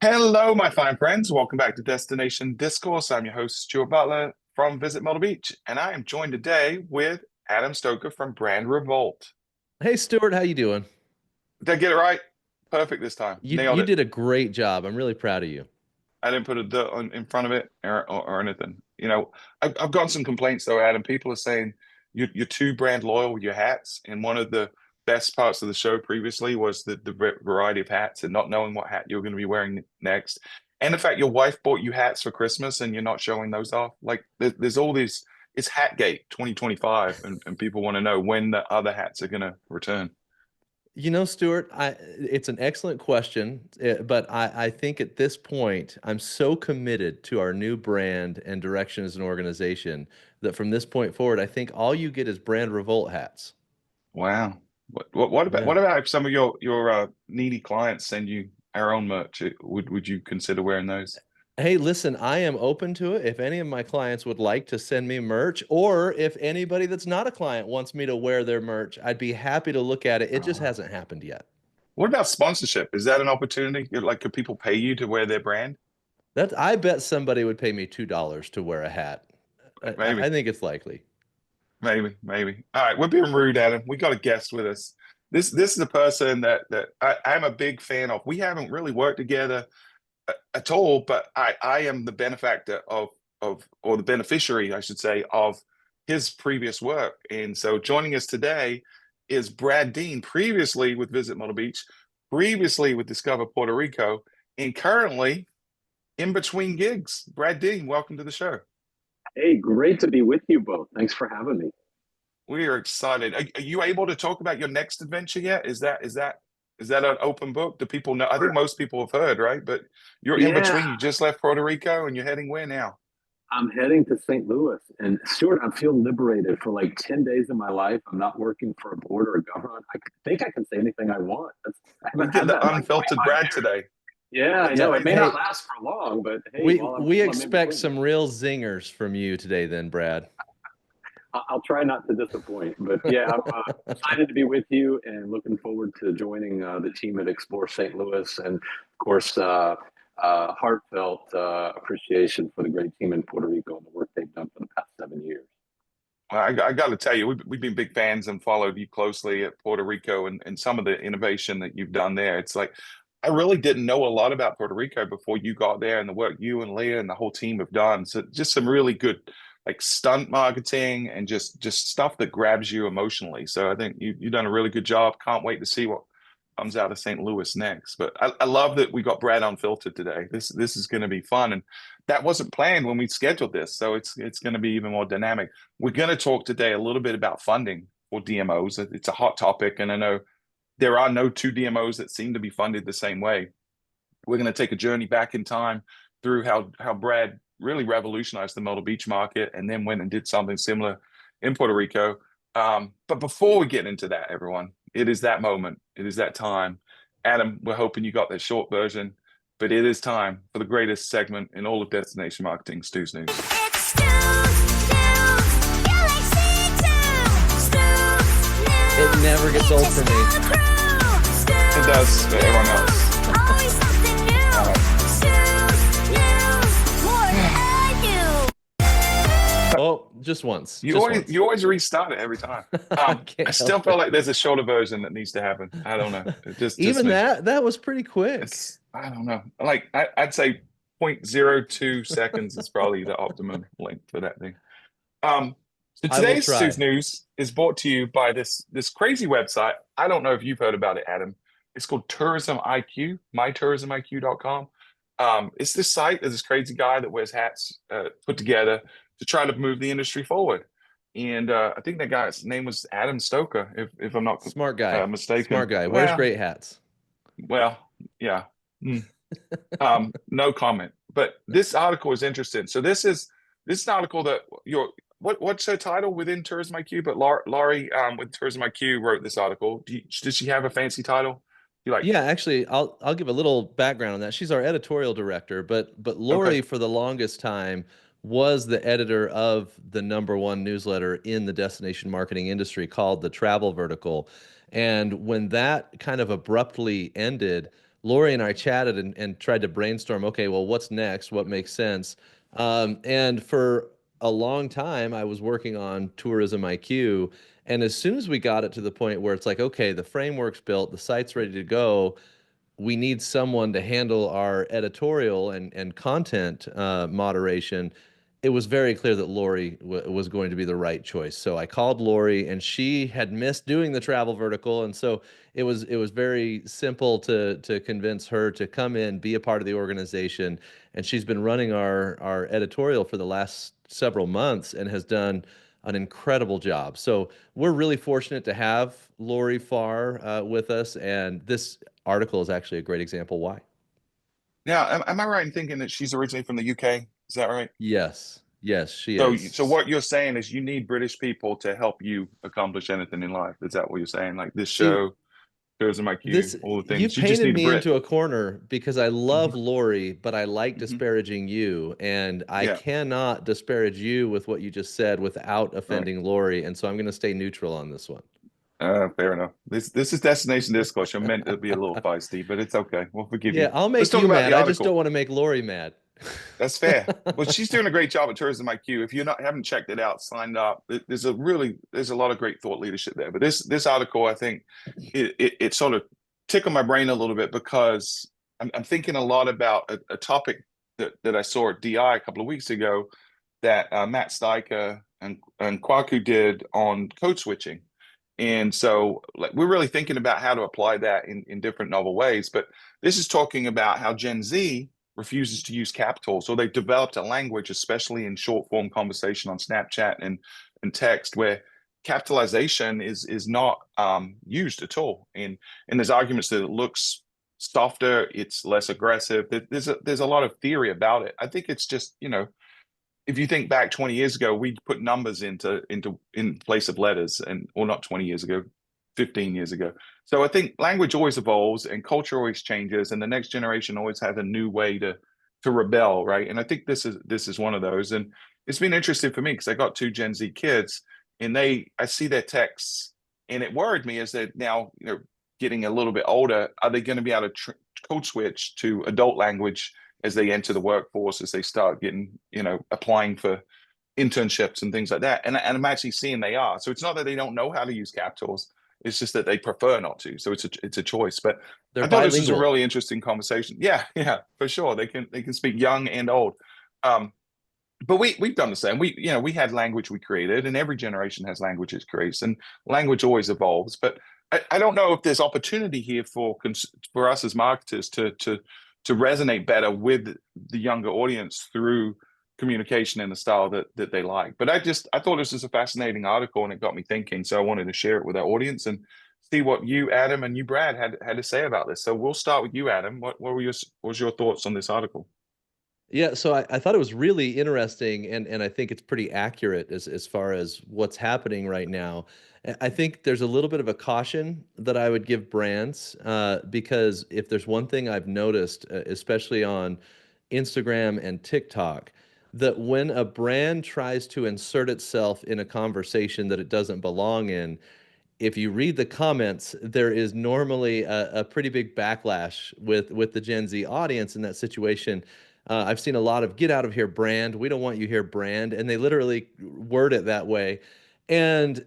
Hello, my fine friends. Welcome back to Destination Discourse. I'm your host, Stuart Butler from Myrtle Beach, and I am joined today with Adam Stoker from Brand Revolt. Hey Stuart, how you doing? Did I get it right? Perfect this time. You Nailed you it. did a great job. I'm really proud of you. I didn't put a "the" in front of it or anything. I've gotten some complaints though, Adam. People are saying you're too brand loyal with your hats, and one of the best parts of the show previously was the variety of hats and not knowing what hat you were going to be wearing next, and the fact your wife bought you hats for Christmas and you're not showing those off. Like there's all these. It's Hatgate 2025, and people want to know when the other hats are going to return. Stuart, it's an excellent question, but I think at this point, I'm so committed to our new brand and direction as an organization that from this point forward, I think all you get is brand revolt hats. Wow. What Yeah. about if some of your needy clients send you our own merch? Would you consider wearing those? Hey, listen, I am open to it. If any of my clients would like to send me merch, or if anybody that's not a client wants me to wear their merch, I'd be happy to look at it. It just Oh. hasn't happened yet. What about sponsorship? Is that an opportunity? Like, could people pay you to wear their brand? That I bet somebody would pay me $2 to wear a hat. I Maybe, think it's likely. maybe. All right, we're being rude, Adam. We got a guest with us. This is a person that I'm a big fan of. We haven't really worked together at all, but I am the benefactor of or the beneficiary, I should say, of his previous work. And so joining us today is Brad Dean, previously with Visit Myrtle Beach, previously with Discover Puerto Rico, and currently in between gigs. Brad Dean, welcome to the show. Hey, great to be with you both. Thanks for having me. We are excited. Are you able to talk about your next adventure yet? Is that an open book? Do people know? I think most people have heard, right? But you're in Yeah, between. You just left Puerto Rico and you're heading where now? I'm heading to St. Louis. And Stuart, I feel liberated for like 10 days of my life. I'm not working for a board or a government. I think I can say anything I want. I We haven't get had that the in like unfiltered 25 Brad years. today. Yeah, I Yeah, know. It may not hey, last for long, but hey, we while we I'm in expect between, some real zingers from you today then, Brad. I'll try not to disappoint. But yeah, I'm excited to be with you and looking forward to joining the team at Explore St. Louis. And of course, heartfelt appreciation for the great team in Puerto Rico and the work they've done for the past 7 years. Well, I got to tell you, we've been big fans and followed you closely at Puerto Rico and some of the innovation that you've done there. It's like I really didn't know a lot about Puerto Rico before you got there and the work you and Leah and the whole team have done. So just some really good like stunt marketing and just stuff that grabs you emotionally. So I think you've done a really good job. Can't wait to see what comes out of St. Louis next. But I love that we got Brad Unfiltered today. This is going to be fun. And that wasn't planned when we scheduled this. So it's going to be even more dynamic. We're going to talk today a little bit about funding for DMOs. It's a hot topic. And I know there are no two DMOs that seem to be funded the same way. We're going to take a journey back in time through how Brad really revolutionized the Myrtle Beach market and then went and did something similar in Puerto Rico. But before we get into that, everyone, it is that moment. It is that time. Adam, we're hoping you got that short version, but it is time for the greatest segment in all of destination marketing, Stu's News. It's Stu's News, Galaxy 2. Stu's It News, never gets old for me. the crew. It does for everyone else. Always something new. All right. Stu's News, more than I do. Oh, just once. You Just always once. you always restart it every time. I I can't still help feel it. like there's a shorter version that needs to happen. I don't know. Just Even me. that was pretty quick. I don't know. Like I'd say 0.02 seconds is probably the optimum length for that thing. So I will today's Stu's try. News is brought to you by this crazy website. I don't know if you've heard about it, Adam. It's called Tourism IQ, mytourismiq.com. It's this site of this crazy guy that wears hats put together to try to move the industry forward. And I think that guy's name was Adam Stoker, if I'm not Smart guy. mistaken. Smart guy. Wears Well, great hats. well, yeah. Hmm. No comment. But this article is interesting. So this is an article that what's her title within Tourism IQ? But Laurie with Tourism IQ wrote this article. Does she have a fancy title? You like Yeah, actually, I'll give a little background on that. She's our editorial director, but okay. Lori for the longest time was the editor of the #1 newsletter in the destination marketing industry called the Travel Vertical. And when that kind of abruptly ended, Lori and I chatted and tried to brainstorm, okay, well, what's next? What makes sense? And for a long time, I was working on Tourism IQ. And as soon as we got it to the point where it's like, okay, the framework's built, the site's ready to go, we need someone to handle our editorial and content moderation. It was very clear that Lori was going to be the right choice. So I called Lori, and she had missed doing the travel vertical, and so it was very simple to convince her to come in, be a part of the organization. And she's been running our editorial for the last several months and has done an incredible job. So we're really fortunate to have Lori Farr with us, and this article is actually a great example why. Now, am I right in thinking that she's originally from the UK? Is that right? Yes, yes, she So, is. so what you're saying is you need British people to help you accomplish anything in life. Is that what you're saying? Like this See, show, Tourism this IQ, all the you things. You just painted need a me Brit. into a corner because I love Hmm. Lori, but I like Hmm. disparaging you, and I Yeah, cannot disparage you with what you just said without right. offending Lori, and so I'm going to stay neutral on this one. Fair enough. This is Destination Discourse. You're meant to be a little feisty, but it's okay. We'll forgive Yeah, you. I'll Let's make talk you about mad. the I just don't article. want to make Lori mad. That's fair. Well, she's doing a great job at Tourism IQ. If you're not haven't checked it out, signed up. There's a lot of great thought leadership there. But this article, I think, it sort of tickled my brain a little bit because I'm thinking a lot about a topic that I saw at DI a couple of weeks ago that Matt Steiker and Kwaku did on code switching. And so like we're really thinking about how to apply that in different novel ways. But this is talking about how Gen Z refuses to use capitals. So they've developed a language, especially in short form conversation on Snapchat and text, where capitalization is not used at all. And there's arguments that it looks softer, it's less aggressive. There's a lot of theory about it. I think it's just, if you think back 20 years ago, we put numbers in place of letters, and or not 20 years ago, 15 years ago. So I think language always evolves and culture always changes, and the next generation always has a new way to rebel, right? And I think this is one of those. And it's been interesting for me because I got two Gen Z kids, and I see their texts, and it worried me as they're now getting a little bit older. Are they going to be able to code switch to adult language as they enter the workforce, as they start getting, applying for internships and things like that? And I'm actually seeing they are. So it's not that they don't know how to use capitals. It's just that they prefer not to. So it's a choice. But They're I thought this was a bilingual. really interesting conversation. Yeah, yeah, for sure. They can speak young and old. But we've done the same. We had language we created, and every generation has language it creates, and language always evolves. But I don't know if there's opportunity here for us as marketers to resonate better with the younger audience through communication in the style that they like. But I thought this was a fascinating article, and it got me thinking. So I wanted to share it with our audience and see what you, Adam, and you, Brad, had to say about this. So we'll start with you, Adam. What was your thoughts on this article? Yeah, so I thought it was really interesting, and I think it's pretty accurate as far as what's happening right now. I think there's a little bit of a caution that I would give brands because if there's one thing I've noticed, especially on Instagram and TikTok, that when a brand tries to insert itself in a conversation that it doesn't belong in, if you read the comments, there is normally a pretty big backlash with the Gen Z audience in that situation. I've seen a lot of "get out of here, brand. We don't want you here, brand," and they literally word it that way. And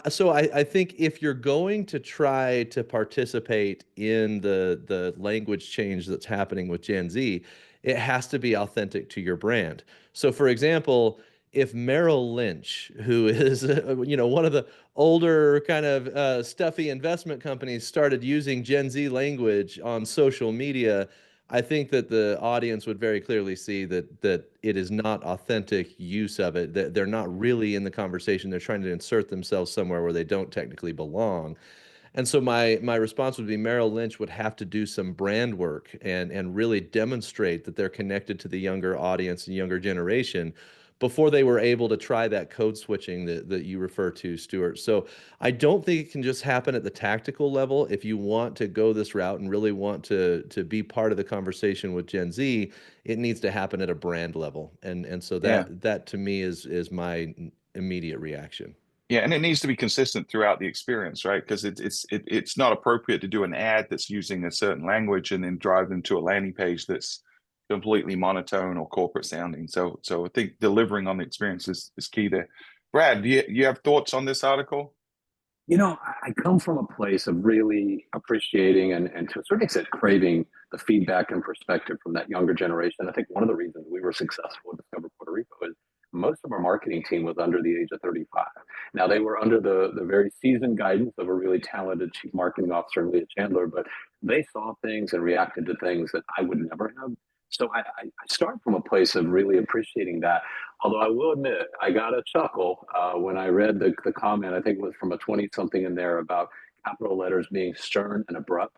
so I think if you're going to try to participate in the language change that's happening with Gen Z, it has to be authentic to your brand. So, for example, if Merrill Lynch, who is one of the older kind of stuffy investment companies, started using Gen Z language on social media, I think that the audience would very clearly see that it is not authentic use of it. That they're not really in the conversation. They're trying to insert themselves somewhere where they don't technically belong. And so my response would be Merrill Lynch would have to do some brand work and really demonstrate that they're connected to the younger audience and younger generation before they were able to try that code switching that you refer to, Stuart. So I don't think it can just happen at the tactical level. If you want to go this route and really want to be part of the conversation with Gen Z, it needs to happen at a brand level. And so Yeah. that to me is my immediate reaction. Yeah, and it needs to be consistent throughout the experience, right? Because it's not appropriate to do an ad that's using a certain language and then drive them to a landing page that's completely monotone or corporate sounding. So I think delivering on the experience is key there. Brad, do you have thoughts on this article? I come from a place of really appreciating and to a certain extent craving the feedback and perspective from that younger generation. I think one of the reasons we were successful at Discover Puerto Rico is most of our marketing team was under the age of 35. Now, they were under the very seasoned guidance of a really talented chief marketing officer, Leah Chandler, but they saw things and reacted to things that I would never have. So I start from a place of really appreciating that. Although I will admit, I got a chuckle when I read the comment. I think it was from a 20-something in there about capital letters being stern and abrupt.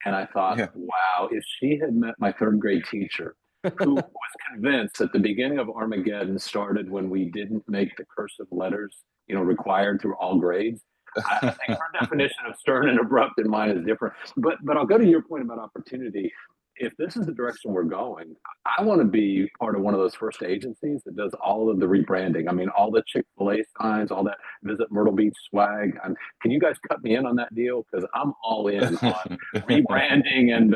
And I thought, Yeah. wow, if she had met my third grade teacher who was convinced that the beginning of Armageddon started when we didn't make the cursive letters, required through all grades. I think her definition of stern and abrupt and mine is different. But I'll go to your point about opportunity. If this is the direction we're going, I want to be part of one of those first agencies that does all of the rebranding. I mean, all the Chick-fil-A signs, all that Visit Myrtle Beach swag. Can you guys cut me in on that deal? Because I'm all in on rebranding and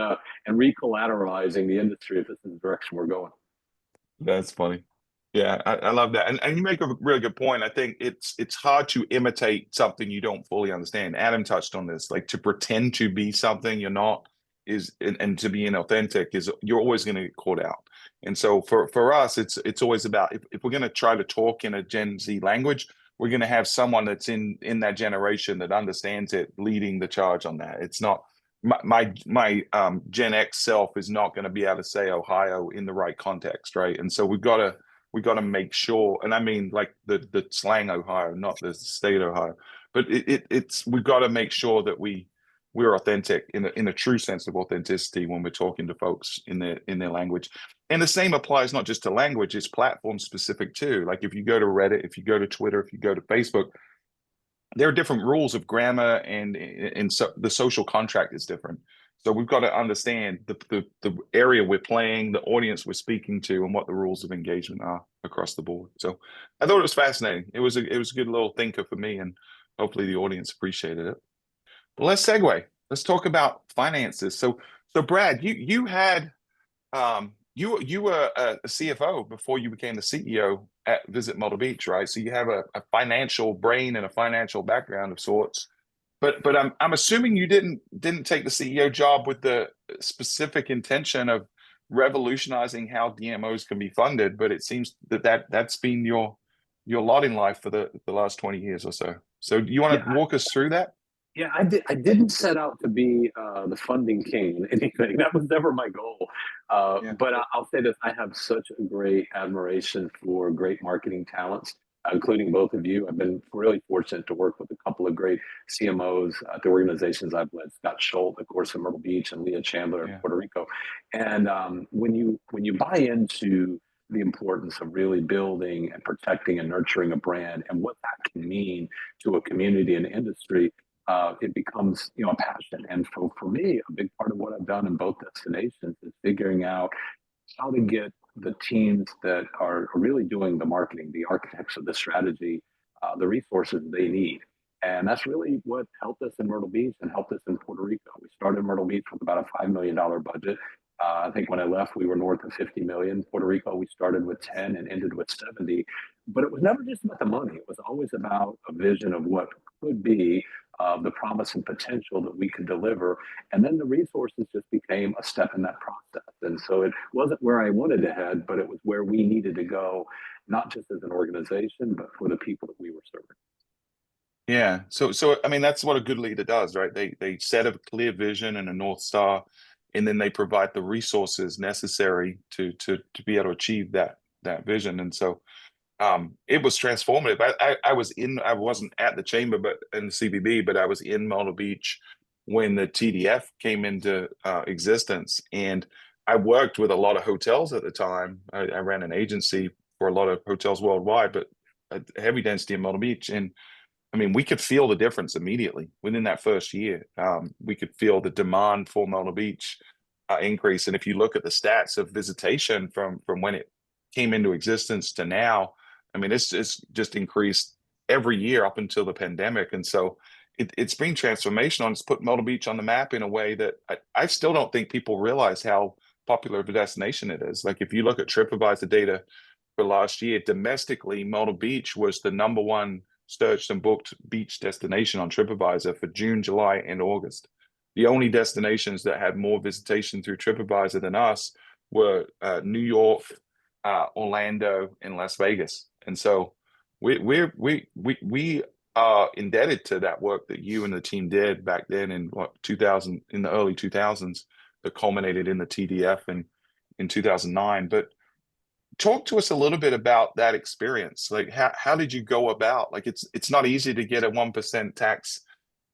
recollateralizing the industry if this is the direction we're going. That's funny. Yeah, I love that. And you make a really good point. I think it's hard to imitate something you don't fully understand. Adam touched on this, like to pretend to be something you're not and to be inauthentic is you're always going to get caught out. And so for us, it's always about if we're going to try to talk in a Gen Z language, we're going to have someone that's in that generation that understands it leading the charge on that. It's not my Gen X self is not going to be able to say Ohio in the right context, right? And so we've got to make sure, and I mean like the slang Ohio, not the state Ohio, but it's we've got to make sure that we're authentic in a true sense of authenticity when we're talking to folks in their language. And the same applies not just to language, it's platform specific too. Like if you go to Reddit, if you go to Twitter, if you go to Facebook, there are different rules of grammar and so the social contract is different. So we've got to understand the area we're playing, the audience we're speaking to, and what the rules of engagement are across the board. So I thought it was fascinating. It was a good little thinker for me, and hopefully the audience appreciated it. But let's segue. Let's talk about finances. So Brad, you had you were a CFO before you became the CEO at Visit Myrtle Beach, right? So you have a financial brain and a financial background of sorts. But I'm assuming you didn't take the CEO job with the specific intention of revolutionizing how DMOs can be funded. But it seems that's been your lot in life for the last 20 years or so. So do you want to walk us through that? Yeah, I didn't set out to be the funding king in anything. That was never my goal. But I'll say this: I have such a great admiration for great marketing talents, including both of you. I've been really fortunate to work with a couple of great CMOs at the organizations I've led. Scott Schultz, of course, in Myrtle Beach, and Leah Chandler in Puerto Rico. And when you buy into the importance of really building and protecting and nurturing a brand and what that can mean to a community and industry, it becomes a passion. And so for me, a big part of what I've done in both destinations is figuring out how to get the teams that are really doing the marketing, the architects of the strategy, the resources they need. And that's really what helped us in Myrtle Beach and helped us in Puerto Rico. We started in Myrtle Beach with about a $5 million budget. I think when I left, we were north of 50 million. Puerto Rico, we started with 10 and ended with 70. But it was never just about the money. It was always about a vision of what could be, the promise and potential that we could deliver. And then the resources just became a step in that process. And so it wasn't where I wanted to head, but it was where we needed to go, not just as an organization, but for the people that we were serving. Yeah. So I mean, that's what a good leader does, right? They set a clear vision and a North Star, and then they provide the resources necessary to be able to achieve that vision. And so it was transformative. I wasn't at the chamber, but in the CBB, but I was in Myrtle Beach when the TDF came into existence, and I worked with a lot of hotels at the time. I ran an agency for a lot of hotels worldwide, but heavy density in Myrtle Beach. And I mean, we could feel the difference immediately within that first year. We could feel the demand for Myrtle Beach increase. And if you look at the stats of visitation from when it came into existence to now, I mean, it's just increased every year up until the pandemic. And so it's been transformational, and it's put Myrtle Beach on the map in a way that I still don't think people realize how popular of a destination it is. Like if you look at TripAdvisor data for last year, domestically, Myrtle Beach was the #1 searched and booked beach destination on TripAdvisor for June, July, and August. The only destinations that had more visitation through TripAdvisor than us were New York, Orlando, and Las Vegas. And so we are indebted to that work that you and the team did back then in what 2000, in the early 2000s, that culminated in the TDF in 2009. But talk to us a little bit about that experience. Like how did you go about, like it's not easy to get a 1% tax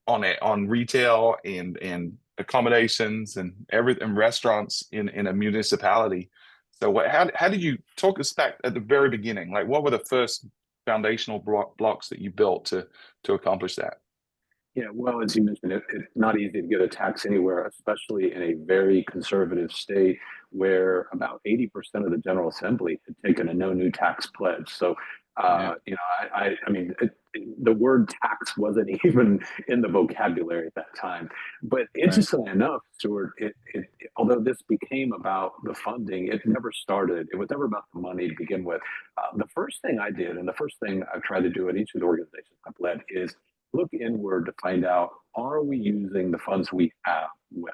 on it, on retail and accommodations and everything, restaurants in a municipality. So how did you talk us back at the very beginning? Like what were the first foundational blocks that you built to accomplish that? Yeah, well, as you mentioned, it's not easy to get a tax anywhere, especially in a very conservative state where about 80% of the General Assembly had taken a no new tax pledge. So, you know, I mean, the word tax wasn't even in the vocabulary at that time. But interestingly enough, Stuart, although this became about the funding, it never started. It was never about the money to begin with. The first thing I did, and the first thing I've tried to do at each of the organizations I've led, is look inward to find out, are we using the funds we have well?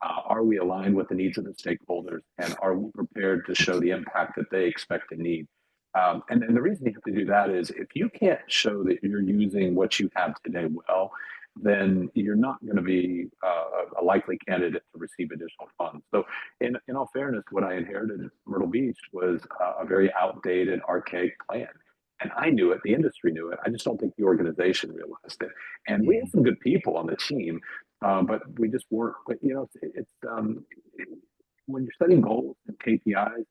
Are we aligned with the needs of the stakeholders? And are we prepared to show the impact that they expect and need? And the reason you have to do that is if you can't show that you're using what you have today well, then you're not going to be a likely candidate to receive additional funds. So in all fairness, what I inherited at Myrtle Beach was a very outdated, archaic plan. And I knew it, the industry knew it. I just don't think the organization realized it. And we had some good people on the team, but we just weren't. But you know, it's when you're setting goals and KPIs,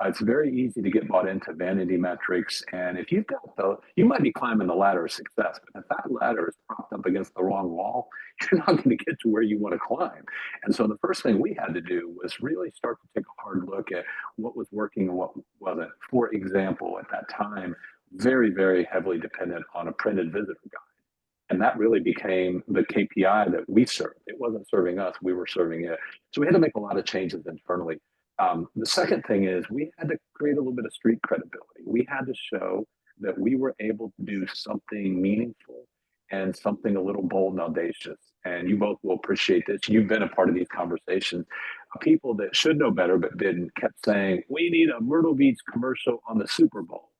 it's very easy to get bought into vanity metrics. And if you've got you might be climbing the ladder of success, but if that ladder is propped up against the wrong wall, you're not going to get to where you want to climb. And so the first thing we had to do was really start to take a hard look at what was working and what wasn't. For example, at that time, very, very heavily dependent on a printed visitor guide. And that really became the KPI that we served. It wasn't serving us, we were serving it. So we had to make a lot of changes internally. The second thing is we had to create a little bit of street credibility. We had to show that we were able to do something meaningful and something a little bold and audacious. And you both will appreciate this. You've been a part of these conversations. People that should know better but didn't kept saying, we need a Myrtle Beach commercial on the Super Bowl.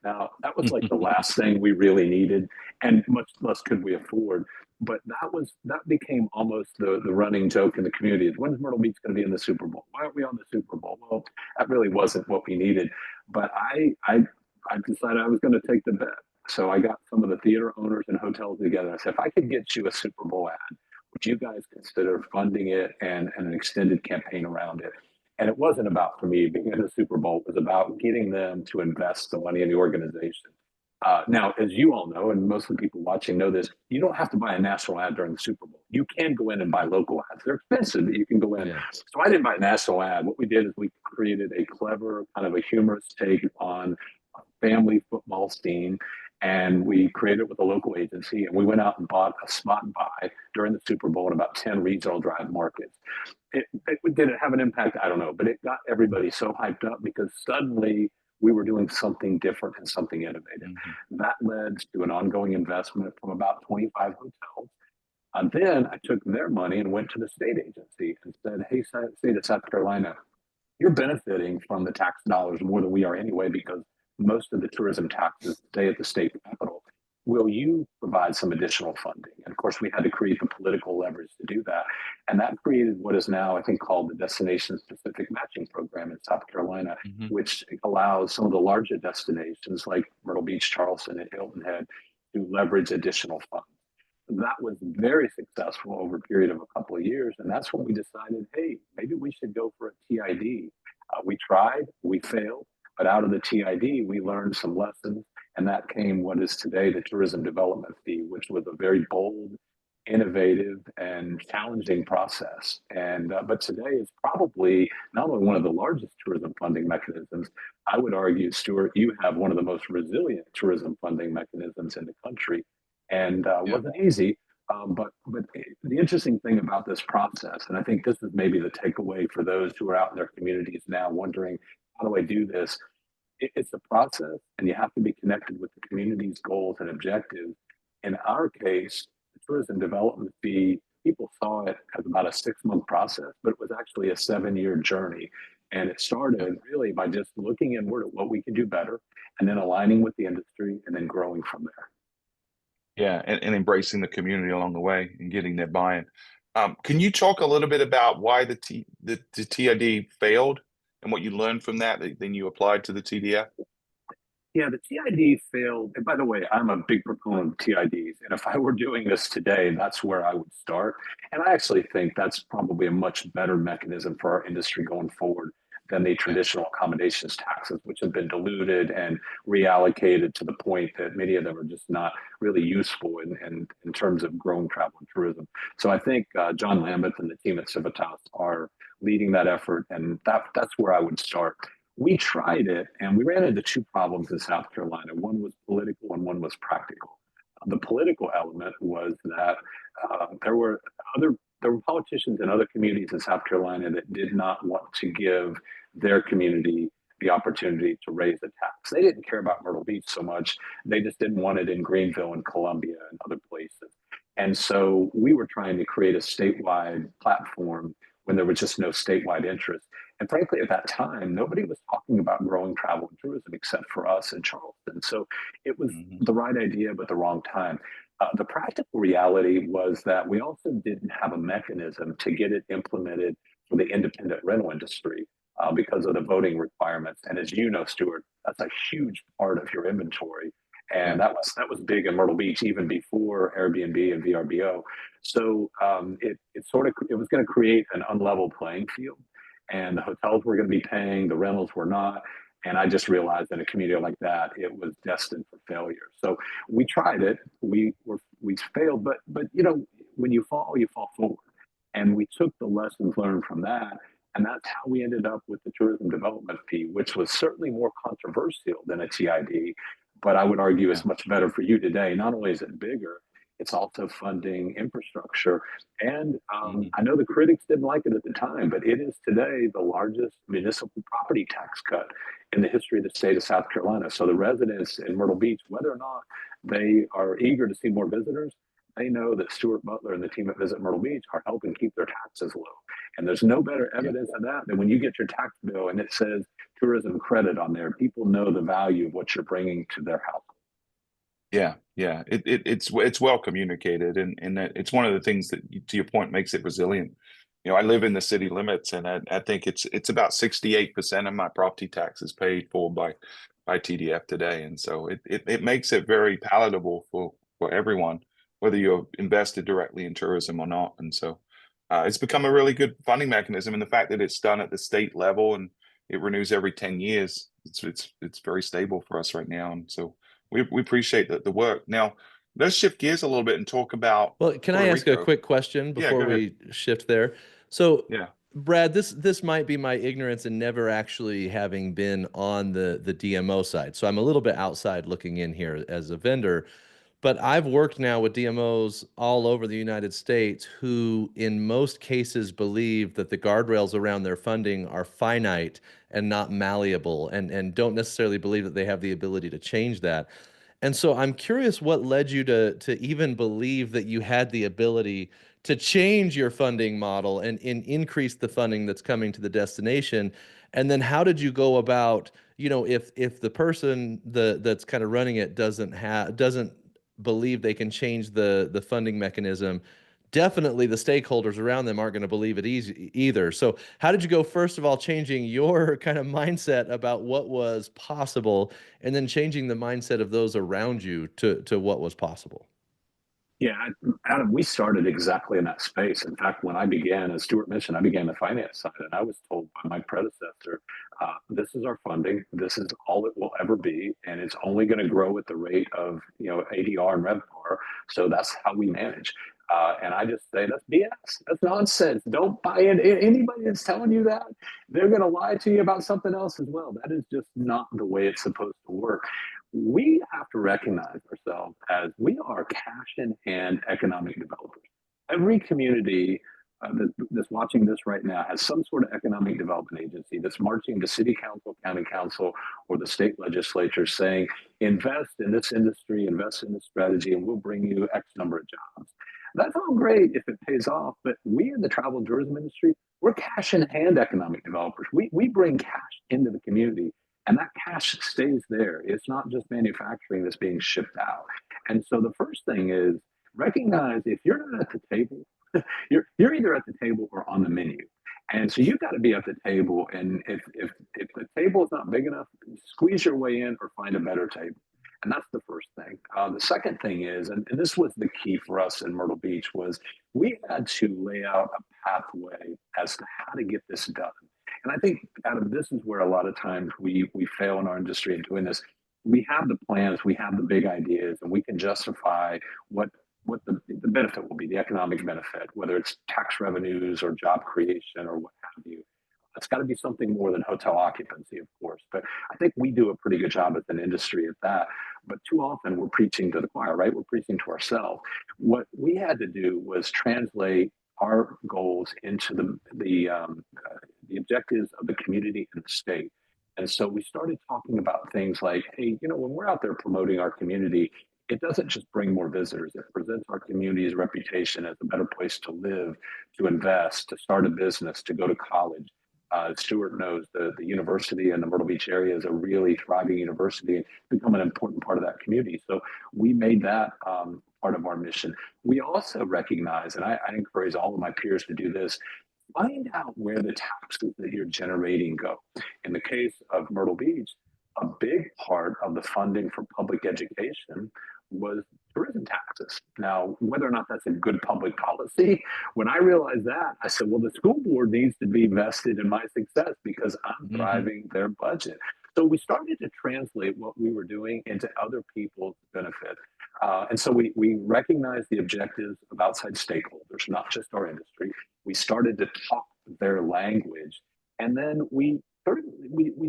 Now, that was like the last thing we really needed, and much less could we afford. But that became almost the running joke in the community is, when's Myrtle Beach going to be in the Super Bowl? Why aren't we on the Super Bowl? Well, that really wasn't what we needed. But I decided I was going to take the bet. So I got some of the theater owners and hotels together. I said, if I could get you a Super Bowl ad, would you guys consider funding it and an extended campaign around it? And it wasn't about, for me, being in the Super Bowl. It was about getting them to invest the money in the organization. Now, as you all know, and most of the people watching know this, you don't have to buy a national ad during the Super Bowl. You can go in and buy local ads. They're expensive, but you can go in. Yeah. So I didn't buy a national ad. What we did is we created a clever, kind of a humorous take on a family football scene. And we created it with a local agency, and we went out and bought a spot buy during the Super Bowl in about 10 regional drive markets. Did it have an impact? I don't know, but it got everybody so hyped up because suddenly we were doing something different and something innovative. Mm-hmm. That led to an ongoing investment from about 25 hotels. And then I took their money and went to the state agency and said, hey, state of South Carolina, you're benefiting from the tax dollars more than we are anyway, because most of the tourism taxes stay at the state capital. Will you provide some additional funding? And of course, we had to create the political leverage to do that. And that created what is now, I think, called the Destination Specific Matching Program in South Carolina, mm-hmm. which allows some of the larger destinations like Myrtle Beach, Charleston, and Hilton Head to leverage additional funds. That was very successful over a period of a couple of years. And that's when we decided, hey, maybe we should go for a TID. We tried, we failed. But out of the TID, we learned some lessons, and that came what is today the tourism development fee, which was a very bold innovative and challenging process. And but today it's probably not only one of the largest tourism funding mechanisms. I would argue, Stuart, you have one of the most resilient tourism funding mechanisms in the country, and Yeah. wasn't easy. But the interesting thing about this process, and I think this is maybe the takeaway for those who are out in their communities now wondering, how do I do this? It's a process, and you have to be connected with the community's goals and objectives. In our case, the tourism development fee, people saw it as about a 6 month process, but it was actually a 7 year journey. And it started really by just looking inward at what we can do better, and then aligning with the industry, and then growing from there. Yeah, and embracing the community along the way and getting their buy-in. Can you talk a little bit about why the TID failed and what you learned from that then you applied to the TDF? Yeah, the TID failed. And by the way, I'm a big proponent of TIDs. And if I were doing this today, that's where I would start. And I actually think that's probably a much better mechanism for our industry going forward than the traditional accommodations taxes, which have been diluted and reallocated to the point that many of them are just not really useful in terms of growing travel and tourism. So I think John Lambeth and the team at Civitas are leading that effort. And that's where I would start. We tried it, and we ran into two problems in South Carolina. One was political and one was practical. The political element was that there were politicians in other communities in South Carolina that did not want to give their community the opportunity to raise a tax. They didn't care about Myrtle Beach so much. They just didn't want it in Greenville and Columbia and other places. And so we were trying to create a statewide platform when there was just no statewide interest. And frankly, at that time, nobody was talking about growing travel and tourism except for us in Charleston. So it was the right idea, but the wrong time. The practical reality was that we also didn't have a mechanism to get it implemented for the independent rental industry because of the voting requirements. And as you know, Stuart, that's a huge part of your inventory. And that was big in Myrtle Beach even before Airbnb and VRBO. So it was going to create an unlevel playing field, and the hotels were going to be paying, the rentals were not. And I just realized in a community like that, it was destined for failure. So we tried it. We failed, but when you fall forward. And we took the lessons learned from that, and that's how we ended up with the tourism development fee, which was certainly more controversial than a TID. But I would argue it's much better for you today. Not only is it bigger, it's also funding infrastructure. And I know the critics didn't like it at the time, but it is today the largest municipal property tax cut in the history of the state of South Carolina. So the residents in Myrtle Beach, whether or not they are eager to see more visitors, they know that Stuart Butler and the team at Visit Myrtle Beach are helping keep their taxes low. And there's no better evidence of that than when you get your tax bill and it says tourism credit on there. People know the value of what you're bringing to their house. Yeah, it's well communicated, and that it's one of the things that, to your point, makes it resilient. I live in the city limits, and I think it's about 68% of my property taxes paid for by TDF today, and so it makes it very palatable for everyone, whether you're invested directly in tourism or not. And so it's become a really good funding mechanism, and the fact that it's done at the state level and it renews every 10 years, it's very stable for us right now, and so we appreciate the work. Now, let's shift gears a little bit and talk about. Well, can I Puerto ask a Rico. quick question Yeah, before go ahead. we shift there? So, Yeah. Brad, this might be my ignorance and never actually having been on the DMO side. So I'm a little bit outside looking in here as a vendor. But I've worked now with DMOs all over the United States who, in most cases, believe that the guardrails around their funding are finite and not malleable, and don't necessarily believe that they have the ability to change that. And so I'm curious what led you to even believe that you had the ability to change your funding model and increase the funding that's coming to the destination. And then how did you go about, if the person that's kind of running it doesn't believe they can change the funding mechanism, definitely the stakeholders around them aren't going to believe it either. So how did you go, first of all, changing your kind of mindset about what was possible, and then changing the mindset of those around you to what was possible? Yeah, Adam, we started exactly in that space. In fact, when I began, as Stuart mentioned, I began the finance side, and I was told by my predecessor, this is our funding, this is all it will ever be, and it's only going to grow at the rate of ADR and RevPAR. So that's how we manage. And I just say that's BS. That's nonsense. Don't buy in. Anybody that's telling you that, they're going to lie to you about something else as well. That is just not the way it's supposed to work. We have to recognize ourselves as we are cash in hand economic developers. Every community that's watching this right now has some sort of economic development agency that's marching to city council, county council, or the state legislature saying, invest in this industry, invest in this strategy, and we'll bring you X number of jobs. That's all great if it pays off, but we in the travel and tourism industry, we're cash in hand economic developers. We bring cash into the community, and that cash stays there. It's not just manufacturing that's being shipped out. And so the first thing is recognize if you're not at the table, you're either at the table or on the menu. And so you've got to be at the table. And if the table is not big enough, squeeze your way in or find a better table. And that's the first thing. The second thing is, and this was the key for us in Myrtle Beach, was we had to lay out a pathway as to how to get this done. And I think, Adam, this is where a lot of times we fail in our industry in doing this. We have the plans, we have the big ideas, and we can justify what the benefit will be, the economic benefit, whether it's tax revenues or job creation or what have you. It's got to be something more than hotel occupancy, of course. But I think we do a pretty good job as an industry at that. But too often we're preaching to the choir, right? We're preaching to ourselves. What we had to do was translate our goals into the objectives of the community and the state. And so we started talking about things like, hey, when we're out there promoting our community, it doesn't just bring more visitors. It presents our community's reputation as a better place to live, to invest, to start a business, to go to college. Stuart knows the university in the Myrtle Beach area is a really thriving university and become an important part of that community. So we made that part of our mission. We also recognize, and I encourage all of my peers to do this, find out where the taxes that you're generating go. In the case of Myrtle Beach, a big part of the funding for public education was tourism taxes. Now, whether or not that's a good public policy, when I realized that, I said, well, the school board needs to be vested in my success because I'm driving their budget. So we started to translate what we were doing into other people's benefit. And so we recognized the objectives of outside stakeholders, not just our industry. We started to talk their language. And then we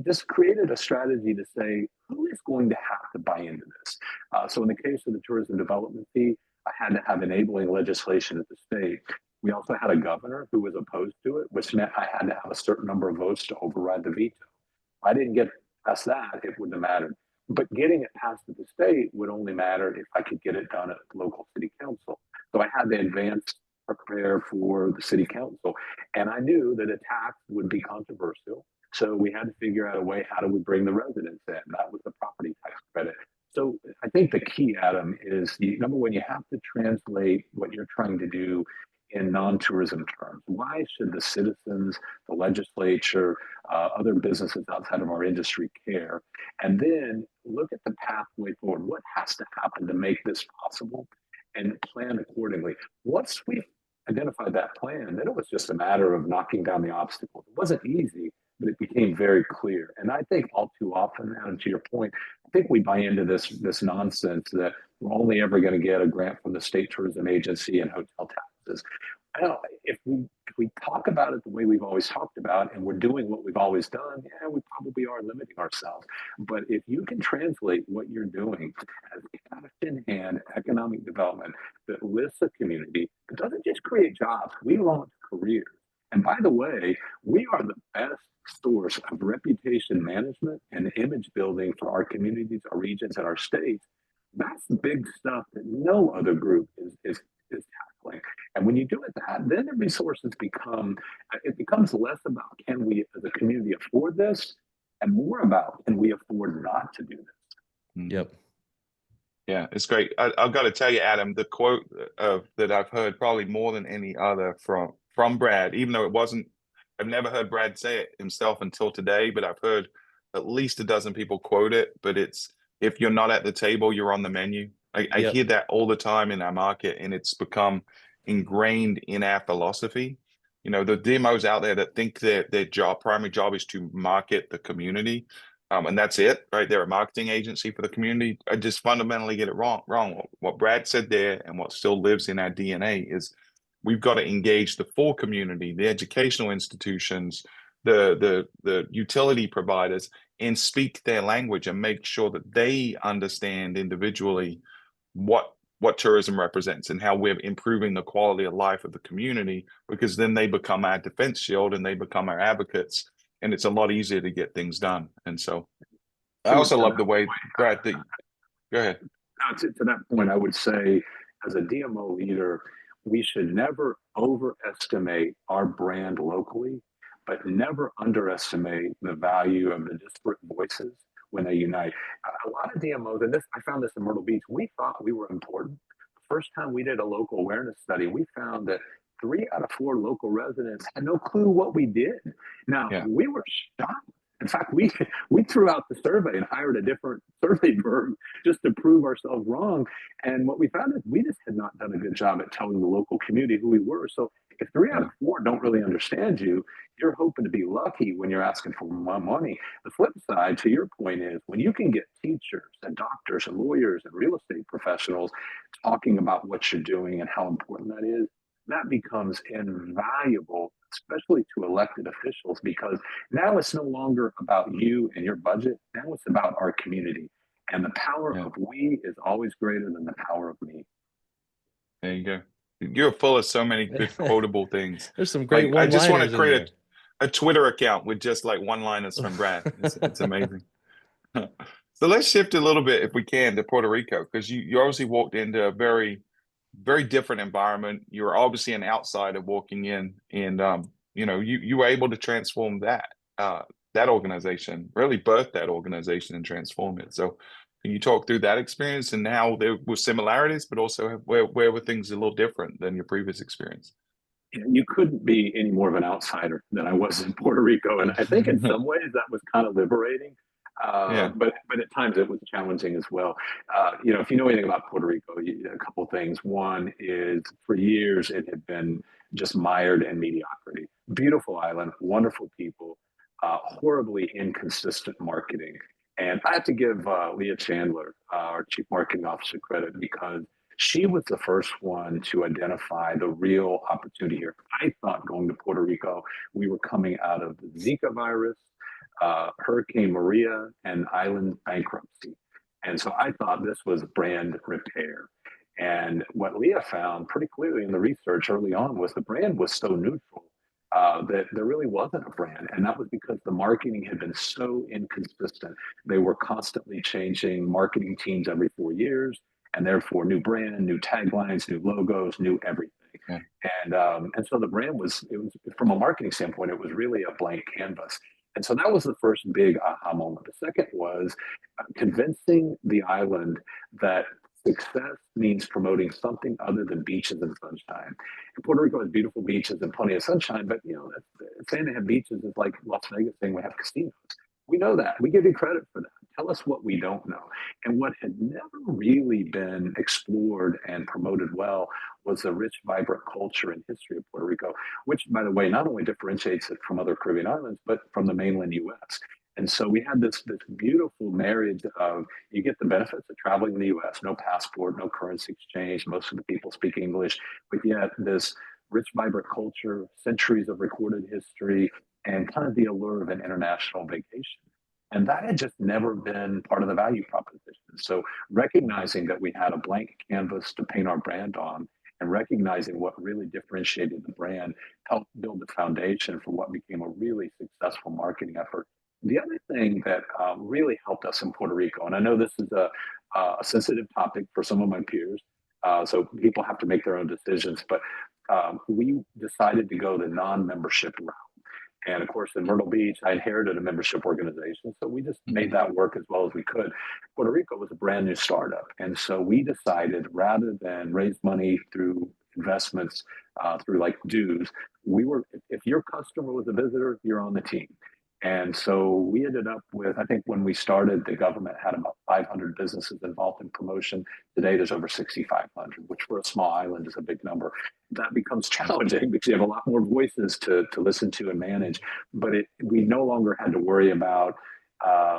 just created a strategy to say, who is going to have to buy into this? So in the case of the tourism development fee, I had to have enabling legislation at the state. We also had a governor who was opposed to it, which meant I had to have a certain number of votes to override the veto. If I didn't get past that, it wouldn't have mattered. But getting it passed at the state would only matter if I could get it done at local city council. So I had to advance prepare for the city council. And I knew that a tax would be controversial. So we had to figure out a way, how do we bring the residents in? That was the property tax credit. So I think the key, Adam, is number one, you have to translate what you're trying to do in non-tourism terms. Why should the citizens, the legislature, other businesses outside of our industry care? And then look at the pathway forward. What has to happen to make this possible? And plan accordingly. Once we identified that plan, then it was just a matter of knocking down the obstacles. It wasn't easy, but it became very clear. And I think all too often, and to your point, I think we buy into this nonsense that we're only ever going to get a grant from the state tourism agency and hotel taxes. If we talk about it the way we've always talked about, and we're doing what we've always done, yeah, we probably are limiting ourselves. But if you can translate what you're doing as cash in hand economic development that lifts a community, it doesn't just create jobs, we launch careers. And by the way, we are the best source of reputation management and image building for our communities, our regions, and our states. That's the big stuff that no other group is tackling. And when you do it that, then the resources becomes less about can we as a community afford this, and more about can we afford not to do this. Yep. Yeah, it's great. I've got to tell you, Adam, the quote that I've heard probably more than any other from Brad, even though I've never heard Brad say it himself until today, but I've heard at least a dozen people quote it, but it's, if you're not at the table, you're on the menu. I hear that all the time in our market, and it's become ingrained in our philosophy. The DMOs out there that think their primary job is to market the community, And that's it, right? They're a marketing agency for the community. I just fundamentally get it wrong. What Brad said there, and what still lives in our DNA, is we've got to engage the full community, the educational institutions, the utility providers, and speak their language and make sure that they understand individually what tourism represents and how we're improving the quality of life of the community, because then they become our defense shield and they become our advocates, and it's a lot easier to get things done. And so I also love the way, Brad, that go ahead. To that point, I would say as a DMO leader, we should never overestimate our brand locally, but never underestimate the value of the disparate voices when they unite. A lot of DMOs, and this I found this in Myrtle Beach, we thought we were important. The first time we did a local awareness study, we found that 3 out of 4 local residents had no clue what we did. Now, Yeah. we were shocked. In fact, we threw out the survey and hired a different survey firm just to prove ourselves wrong. And what we found is we just had not done a good job at telling the local community who we were. So if 3 out of 4 don't really understand you, you're hoping to be lucky when you're asking for more money. The flip side, to your point, is when you can get teachers and doctors and lawyers and real estate professionals talking about what you're doing and how important that is, that becomes invaluable, especially to elected officials, because now it's no longer about you and your budget. Now it's about our community. And the power Yeah. of we is always greater than the power of me. There you go. You're full of so many good quotable things. There's some great Like, I just want one-liners to in create there. a Twitter account with just like one-liners from Brad. It's amazing. So let's shift a little bit, if we can, to Puerto Rico, because you obviously walked into a very, very different environment. You were obviously an outsider walking in, and you were able to transform that organization, really birth that organization and transform it. So can you talk through that experience and how there were similarities, but also where were things a little different than your previous experience? You couldn't be any more of an outsider than I was in Puerto Rico. And I think in some ways that was kind of liberating. Yeah. But at times it was challenging as well. If you know anything about Puerto Rico, a couple of things. One is for years it had been just mired in mediocrity. Beautiful island, wonderful people, horribly inconsistent marketing. And I have to give Leah Chandler, our chief marketing officer, credit, because she was the first one to identify the real opportunity here. I thought going to Puerto Rico, we were coming out of the Zika virus, Hurricane Maria, and island bankruptcy. And so I thought this was brand repair. And what Leah found pretty clearly in the research early on was the brand was so neutral that there really wasn't a brand. And that was because the marketing had been so inconsistent. They were constantly changing marketing teams every 4 years, and therefore new brand, new taglines, new logos, new everything. Yeah. And so the brand was from a marketing standpoint, it was really a blank canvas. And so that was the first big aha moment. The second was convincing the island that success means promoting something other than beaches and sunshine. And Puerto Rico has beautiful beaches and plenty of sunshine, but saying they have beaches is like Las Vegas saying we have casinos. We know that. We give you credit for that. Tell us what we don't know. And what had never really been explored and promoted well was the rich, vibrant culture and history of Puerto Rico, which, by the way, not only differentiates it from other Caribbean islands, but from the mainland US. And so we had this beautiful marriage of you get the benefits of traveling in the US, no passport, no currency exchange, most of the people speak English, but yet this rich, vibrant culture, centuries of recorded history, and kind of the allure of an international vacation. And that had just never been part of the value proposition. So recognizing that we had a blank canvas to paint our brand on and recognizing what really differentiated the brand helped build the foundation for what became a really successful marketing effort. The other thing that really helped us in Puerto Rico, and I know this is a sensitive topic for some of my peers, so people have to make their own decisions, but we decided to go the non-membership route. And of course, in Myrtle Beach, I inherited a membership organization. So we just made that work as well as we could. Puerto Rico was a brand new startup. And so we decided rather than raise money through investments, through like dues, if your customer was a visitor, you're on the team. And so we ended up with, I think when we started, the government had about 500 businesses involved in promotion. Today, there's over 6,500, which for a small island is a big number. That becomes challenging because you have a lot more voices to listen to and manage. But we no longer had to worry about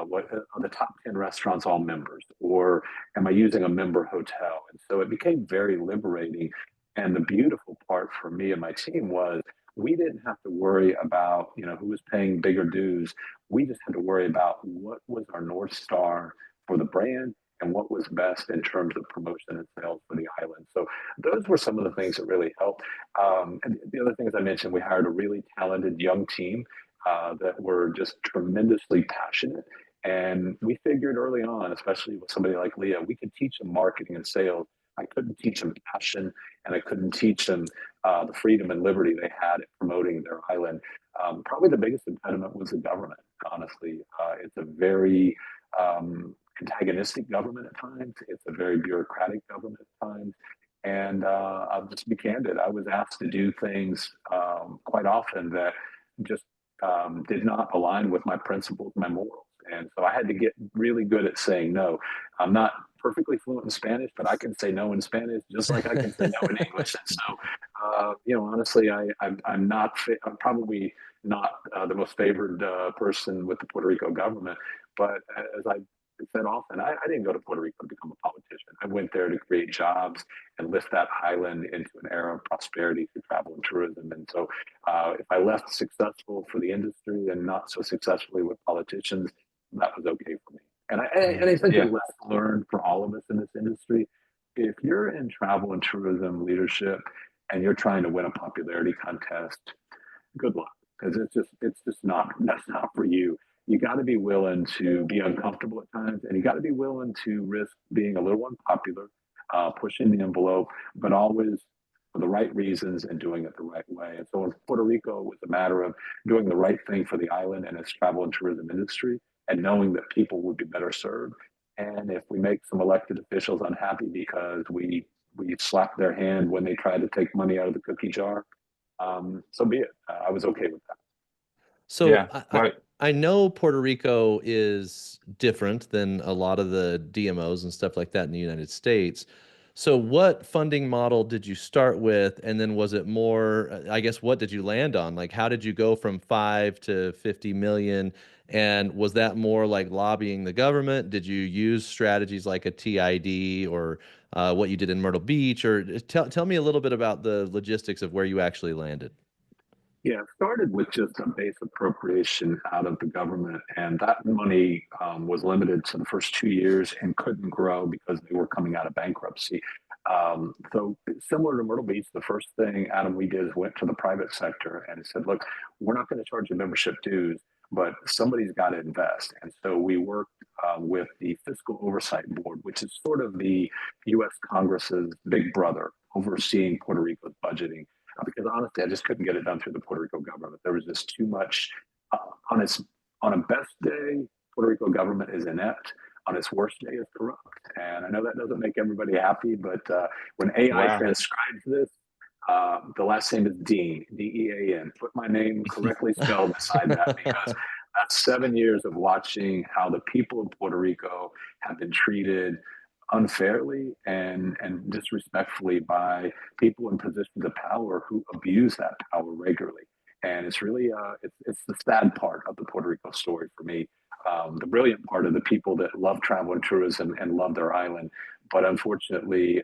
what are the top 10 restaurants all members, or am I using a member hotel? And so it became very liberating. And the beautiful part for me and my team was we didn't have to worry about, who was paying bigger dues. We just had to worry about what was our North Star for the brand and what was best in terms of promotion and sales for the island. So those were some of the things that really helped. And the other things I mentioned, we hired a really talented young team that were just tremendously passionate. And we figured early on, especially with somebody like Leah, we could teach them marketing and sales. I couldn't teach them passion, and I couldn't teach them the freedom and liberty they had at promoting their island. Probably the biggest impediment was the government, honestly. It's a very antagonistic government at times. It's a very bureaucratic government at times. And I'll just be candid. I was asked to do things quite often that just did not align with my principles, my morals. And so I had to get really good at saying no. I'm not perfectly fluent in Spanish, but I can say no in Spanish just like I can say no in English. And so, honestly, I'm not, I'm probably not the most favored person with the Puerto Rico government. But as I said often, I didn't go to Puerto Rico to become a politician. I went there to create jobs and lift that island into an era of prosperity through travel and tourism. And so if I left successful for the industry and not so successfully with politicians, that was okay for me. And I think the lesson learned for all of us in this industry, if you're in travel and tourism leadership and you're trying to win a popularity contest, good luck, because it's just not, that's not for you. You got to be willing to be uncomfortable at times, and you got to be willing to risk being a little unpopular, pushing the envelope, but always for the right reasons and doing it the right way. And so in Puerto Rico, it was a matter of doing the right thing for the island and its travel and tourism industry, and knowing that people would be better served. And if we make some elected officials unhappy because we slap their hand when they try to take money out of the cookie jar, so be it. I was okay with that. So Yeah, right. I know Puerto Rico is different than a lot of the DMOs and stuff like that in the United States. So what funding model did you start with? And then was it more, I guess, what did you land on? Like, how did you go from 5 to 50 million? And was that more like lobbying the government? Did you use strategies like a TID or what you did in Myrtle Beach? Or tell me a little bit about the logistics of where you actually landed. Yeah, it started with just a base appropriation out of the government, and that money was limited to the first 2 years and couldn't grow because they were coming out of bankruptcy. So similar to Myrtle Beach, the first thing, Adam, we did is went to the private sector and said, look, we're not going to charge you membership dues, but somebody's got to invest. And so we worked with the Fiscal Oversight Board, which is sort of the U.S. Congress's big brother overseeing Puerto Rico's budgeting. Because honestly, I just couldn't get it done through the Puerto Rico government. There was just too much. On a best day, Puerto Rico government is inept. On its worst day, it's corrupt. And I know that doesn't make everybody happy, but when AI transcribes this, the last name is Dean, D-E-A-N. Put my name correctly spelled beside that, because that's 7 years of watching how the people of Puerto Rico have been treated unfairly and disrespectfully by people in positions of power who abuse that power regularly. And it's really it's the sad part of the Puerto Rico story for me. The brilliant part of the people that love travel and tourism and love their island, but unfortunately,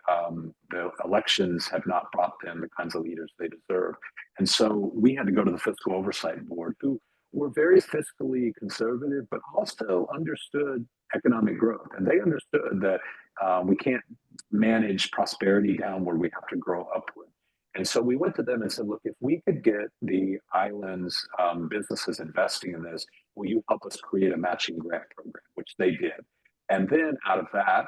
the elections have not brought them the kinds of leaders they deserve. And so we had to go to the Fiscal Oversight Board, who were very fiscally conservative, but also understood economic growth. And they understood that we can't manage prosperity downward, we have to grow upward. And so we went to them and said, look, if we could get the island's businesses investing in this, will you help us create a matching grant program, which they did. And then out of that,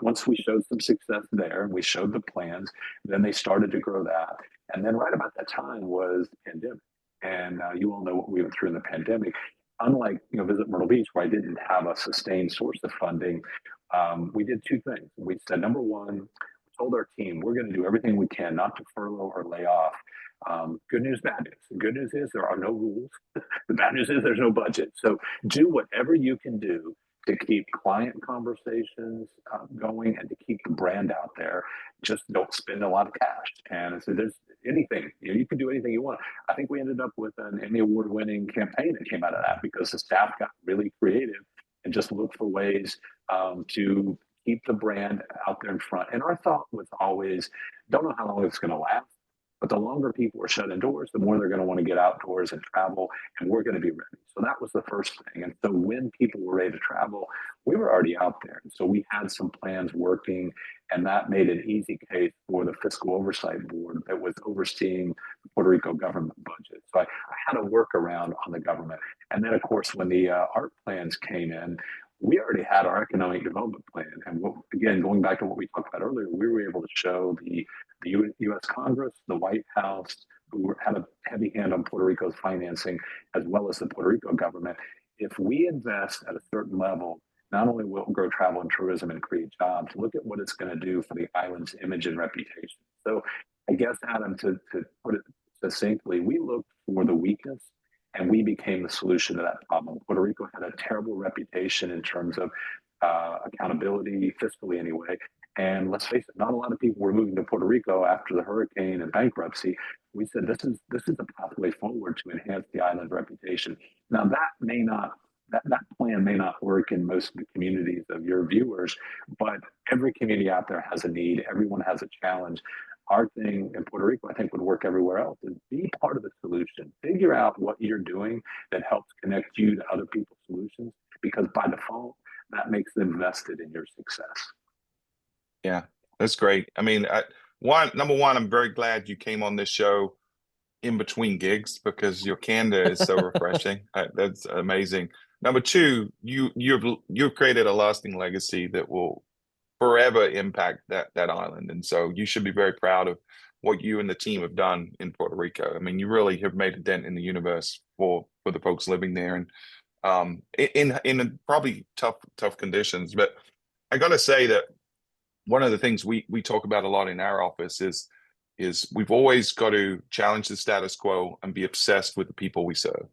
once we showed some success there and we showed the plans, then they started to grow that. And then right about that time was pandemic. And you all know what we went through in the pandemic. Unlike, Visit Myrtle Beach, where I didn't have a sustained source of funding, we did two things. We said, number one, we told our team, we're going to do everything we can not to furlough or lay off. Good news, bad news. The good news is there are no rules. The bad news is there's no budget. So do whatever you can do to keep client conversations going and to keep the brand out there. Just don't spend a lot of cash. And so anything. You can do anything you want. I think we ended up with an Emmy Award-winning campaign that came out of that because the staff got really creative and just looked for ways to keep the brand out there in front. And our thought was always, don't know how long it's going to last, but the longer people are shut indoors, the more they're going to want to get outdoors and travel, and we're going to be ready. So that was the first thing. And so when people were ready to travel, we were already out there. And so we had some plans working, and that made an easy case for the Fiscal Oversight Board that was overseeing the Puerto Rico government budget. So I had a workaround on the government. And then, of course, when the art plans came in, we already had our economic development plan. And again, going back to what we talked about earlier, we were able to show the U.S. Congress, the White House, who had a heavy hand on Puerto Rico's financing, as well as the Puerto Rico government. If we invest at a certain level, not only will it grow travel and tourism and create jobs, look at what it's going to do for the island's image and reputation. So I guess, Adam, to put it succinctly, we looked for the weakness and we became the solution to that problem. Puerto Rico had a terrible reputation in terms of accountability, fiscally anyway. And let's face it, not a lot of people were moving to Puerto Rico after the hurricane and bankruptcy. We said this is a pathway forward to enhance the island's reputation. Now that plan may not work in most of the communities of your viewers, but every community out there has a need. Everyone has a challenge. Our thing in Puerto Rico, I think, would work everywhere else, is be part of the solution. Figure out what you're doing that helps connect you to other people's solutions, because by default, that makes them vested in your success. Yeah, that's great. I mean, number one, I'm very glad you came on this show in between gigs because your candor is so refreshing. That's amazing. Number two, you've created a lasting legacy that will forever impact that island, and so you should be very proud of what you and the team have done in Puerto Rico. I mean, you really have made a dent in the universe for the folks living there, and in probably tough conditions. But I got to say that one of the things we talk about a lot in our office is we've always got to challenge the status quo and be obsessed with the people we serve.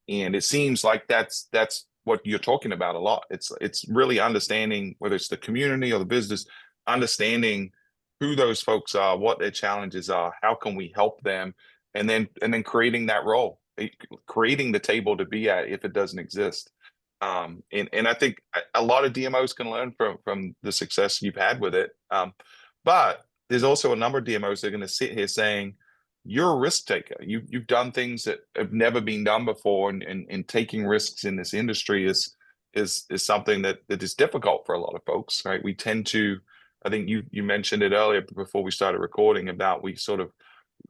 And it seems like that's what you're talking about a lot. It's really understanding, whether it's the community or the business, understanding who those folks are, what their challenges are, how can we help them, and then creating that role, creating the table to be at if it doesn't exist. And I think a lot of DMOs can learn from the success you've had with it. But there's also a number of DMOs that are going to sit here saying, you're a risk taker. You've done things that have never been done before, and taking risks in this industry is something that is difficult for a lot of folks, right? We tend to, I think you mentioned it earlier before we started recording, about we sort of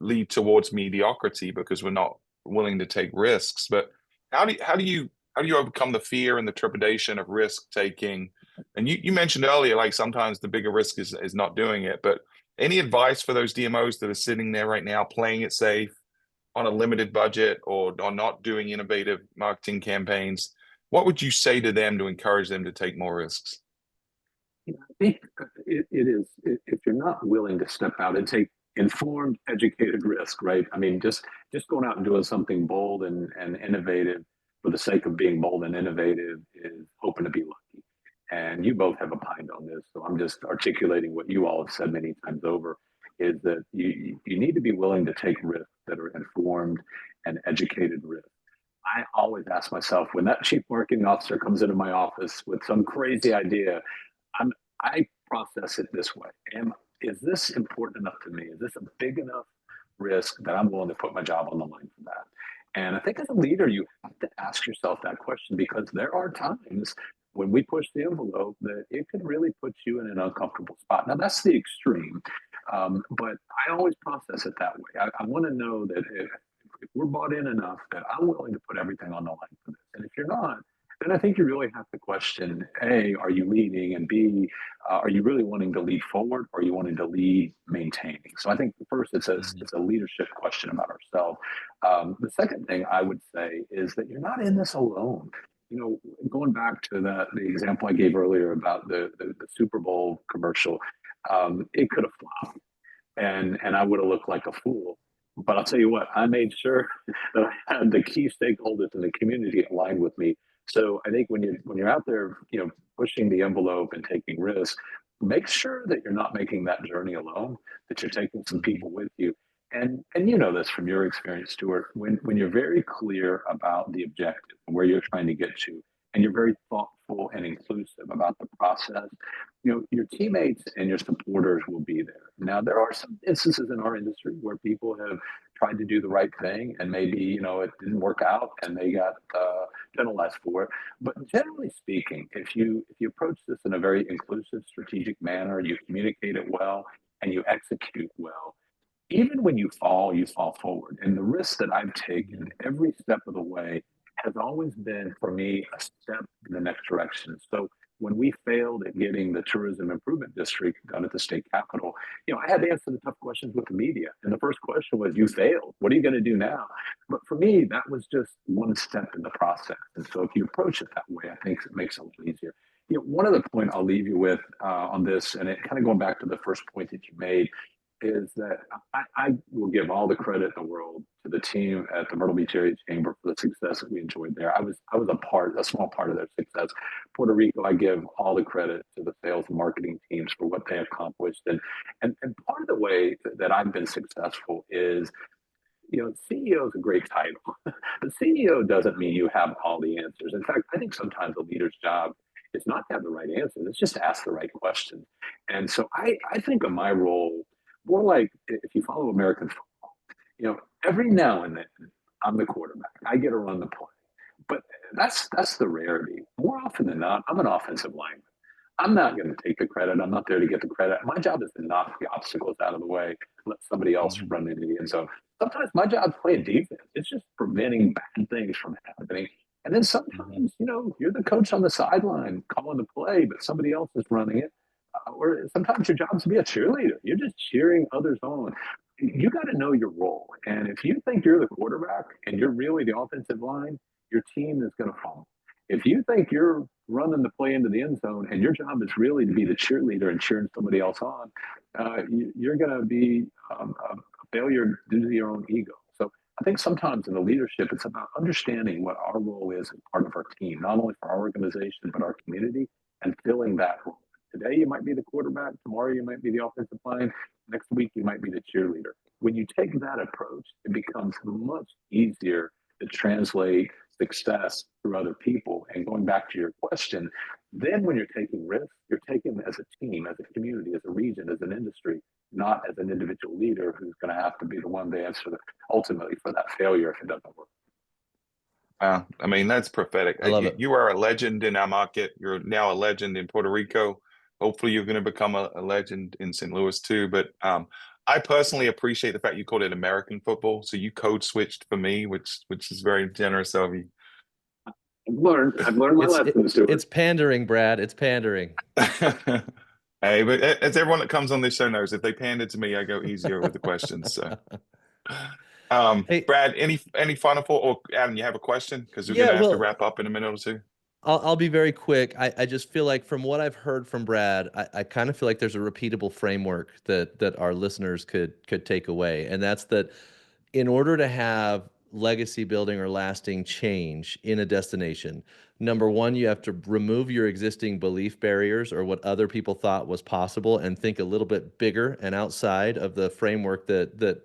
lead towards mediocrity because we're not willing to take risks. But how do you overcome the fear and the trepidation of risk taking? And you mentioned earlier, like sometimes the bigger risk is not doing it, but any advice for those DMOs that are sitting there right now, playing it safe on a limited budget or not doing innovative marketing campaigns? What would you say to them to encourage them to take more risks? I think it is, if you're not willing to step out and take informed, educated risk, right? I mean, just going out and doing something bold and innovative for the sake of being bold and innovative is hoping to be lucky. And you both have opined on this, so I'm just articulating what you all have said many times over, is that you need to be willing to take risks that are informed and educated risks. I always ask myself, when that chief marketing officer comes into my office with some crazy idea, I process it this way. Is this important enough to me? Is this a big enough risk that I'm willing to put my job on the line for that? And I think as a leader, you have to ask yourself that question, because there are times when we push the envelope that it could really put you in an uncomfortable spot. Now, that's the extreme, but I always process it that way. I want to know that if we're bought in enough that I'm willing to put everything on the line for this. And if you're not, then I think you really have to question, A, are you leading? And B, are you really wanting to lead forward, or are you wanting to lead maintaining? So I think first it's a leadership question about ourselves. The second thing I would say is that you're not in this alone. You know, going back to the example I gave earlier about the Super Bowl commercial, it could have flopped, and I would have looked like a fool. But I'll tell you what, I made sure that I had the key stakeholders in the community aligned with me. So I think when you're out there, pushing the envelope and taking risks, make sure that you're not making that journey alone, that you're taking some people with you. And you know this from your experience, Stuart, when you're very clear about the objective and where you're trying to get to, and you're very thoughtful and inclusive about the process, you know, your teammates and your supporters will be there. Now, there are some instances in our industry where people have tried to do the right thing and maybe, you know, it didn't work out and they got penalized for it. But generally speaking, if you approach this in a very inclusive, strategic manner, you communicate it well, and you execute well, even when you fall forward. And the risk that I've taken every step of the way has always been, for me, a step in the next direction. So when we failed at getting the tourism improvement district done at the state capitol, you know, I had to answer the tough questions with the media. And the first question was, you failed. What are you going to do now? But for me, that was just one step in the process. And so if you approach it that way, I think it makes it a little easier. You know, one other point I'll leave you with on this, and it kind of going back to the first point that you made, is that I will give all the credit in the world to the team at the Myrtle Beach Area Chamber for the success that we enjoyed there. I was a small part of their success. Puerto Rico, I give all the credit to the sales and marketing teams for what they accomplished. And part of the way that I've been successful is, you know, CEO is a great title. The CEO doesn't mean you have all the answers. In fact, I think sometimes a leader's job is not to have the right answers. It's just to ask the right questions. And so I think of my role more like, if you follow American football, you know, every now and then I'm the quarterback. I get to run the play. But that's the rarity. More often than not, I'm an offensive lineman. I'm not going to take the credit. I'm not there to get the credit. My job is to knock the obstacles out of the way, let somebody else run into the end zone. Sometimes my job is playing defense. It's just preventing bad things from happening. And then sometimes, you know, you're the coach on the sideline calling the play, but somebody else is running it. Or sometimes your job is to be a cheerleader. You're just cheering others on. You got to know your role. And if you think you're the quarterback and you're really the offensive line, your team is going to fall. If you think you're running the play into the end zone and your job is really to be the cheerleader and cheering somebody else on, you're going to be a failure due to your own ego. So I think sometimes in the leadership, it's about understanding what our role is as part of our team, not only for our organization, but our community, and filling that role. Today, you might be the quarterback. Tomorrow, you might be the offensive line. Next week, you might be the cheerleader. When you take that approach, it becomes much easier to translate success through other people. And going back to your question, then when you're taking risks, you're taking them as a team, as a community, as a region, as an industry, not as an individual leader who's going to have to be the one to answer ultimately for that failure if it doesn't work. I mean, that's prophetic. I love it. You are a legend in our market. You're now a legend in Puerto Rico. Hopefully you're going to become a legend in St. Louis too. But I personally appreciate the fact you called it American football. So you code switched for me, which is very generous of you. I've learned my lesson, Stuart. It's pandering, Brad. It's pandering. Hey, but as everyone that comes on this show knows, if they pander to me, I go easier with the questions. So, Hey, Brad, any final thought? Or Adam, you have a question? Because we're Yeah, going to have to well, wrap up in a minute or two. I'll be very quick. I just feel like from what I've heard from Brad, I kind of feel like there's a repeatable framework that our listeners could take away. And that's that in order to have legacy building or lasting change in a destination, number one, you have to remove your existing belief barriers or what other people thought was possible and think a little bit bigger and outside of the framework that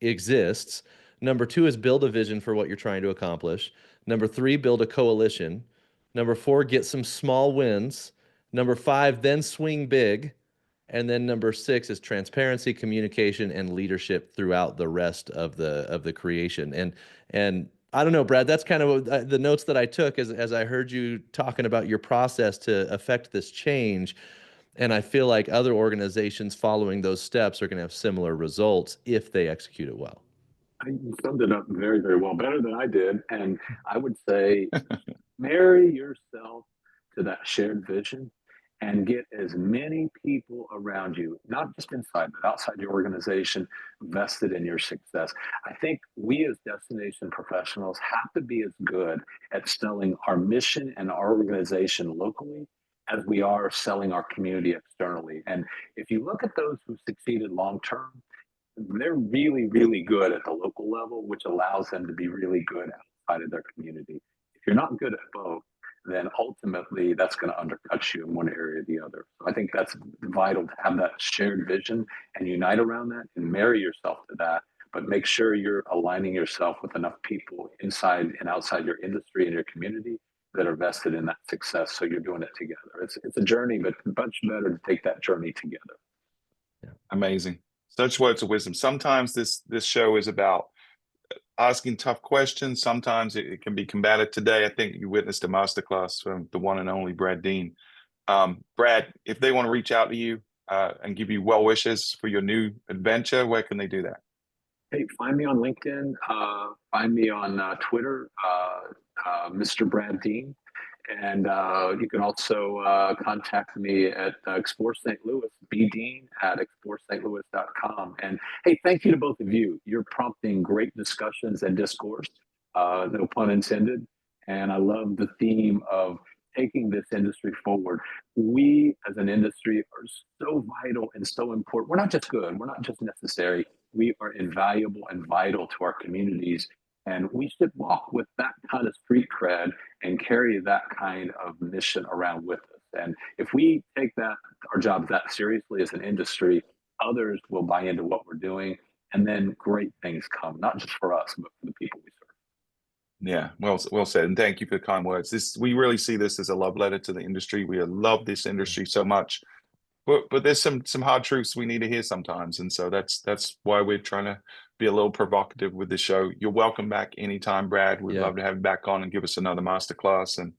exists. Number two is build a vision for what you're trying to accomplish. Number three, build a coalition. Number four, get some small wins. Number five, then swing big. And then number six is transparency, communication, and leadership throughout the rest of the creation. And I don't know, Brad, that's kind of the notes that I took as I heard you talking about your process to affect this change. And I feel like other organizations following those steps are going to have similar results if they execute it well. You summed it up very, very well, better than I did. And I would say, marry yourself to that shared vision and get as many people around you, not just inside, but outside your organization, vested in your success. I think we as destination professionals have to be as good at selling our mission and our organization locally as we are selling our community externally. And if you look at those who succeeded long-term, they're really, really good at the local level, which allows them to be really good outside of their community. If you're not good at both, then ultimately that's going to undercut you in one area or the other. So I think that's vital to have that shared vision and unite around that and marry yourself to that, but make sure you're aligning yourself with enough people inside and outside your industry and your community that are vested in that success. So you're doing it together. It's a journey, but much better to take that journey together. Amazing. Such words of wisdom. Sometimes this show is about asking tough questions. Sometimes it can be combative. Today, I think you witnessed a masterclass from the one and only Brad Dean. Brad, if they want to reach out to you and give you well wishes for your new adventure, where can they do that? Hey, find me on LinkedIn. Find me on Twitter, Mr. Brad Dean. And you can also contact me at Explore St. Louis, bdean@explorestlouis.com. And hey, thank you to both of you. You're prompting great discussions and discourse, no pun intended. And I love the theme of taking this industry forward. We as an industry are so vital and so important. We're not just good, we're not just necessary. We are invaluable and vital to our communities. And we should walk with that kind of street cred and carry that kind of mission around with us. And if we take our job that seriously as an industry, others will buy into what we're doing. And then great things come, not just for us, but for the people we serve. Yeah, well said. And thank you for the kind words. We really see this as a love letter to the industry. We love this industry so much. But there's some hard truths we need to hear sometimes, and so that's why we're trying to be a little provocative with the show. You're welcome back anytime, Brad. We'd love to have you back on and give us another masterclass. And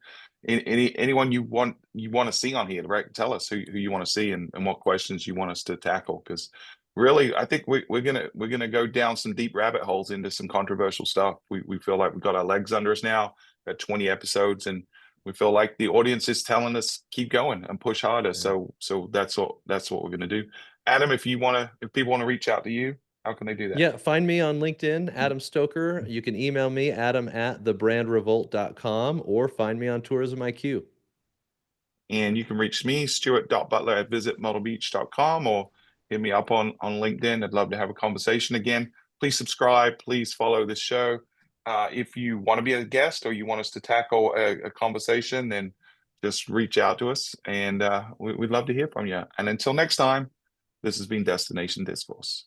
anyone you want to see on here, right? Tell us who you want to see and what questions you want us to tackle. Because really, I think we're gonna go down some deep rabbit holes into some controversial stuff. We feel like we've got our legs under us now. Got 20 episodes and we feel like the audience is telling us keep going and push harder. Yeah. So that's what we're going to do. Adam, if people want to reach out to you, how can they do that? Yeah, find me on LinkedIn, Adam Stoker. You can email me, adam@thebrandrevolt.com, or find me on Tourism IQ. And you can reach me, stuart.butler@visitmyrtlebeach.com, or hit me up on LinkedIn. I'd love to have a conversation again. Please subscribe. Please follow this show. If you want to be a guest or you want us to tackle a conversation, then just reach out to us, and we'd love to hear from you. And until next time, this has been Destination Discourse.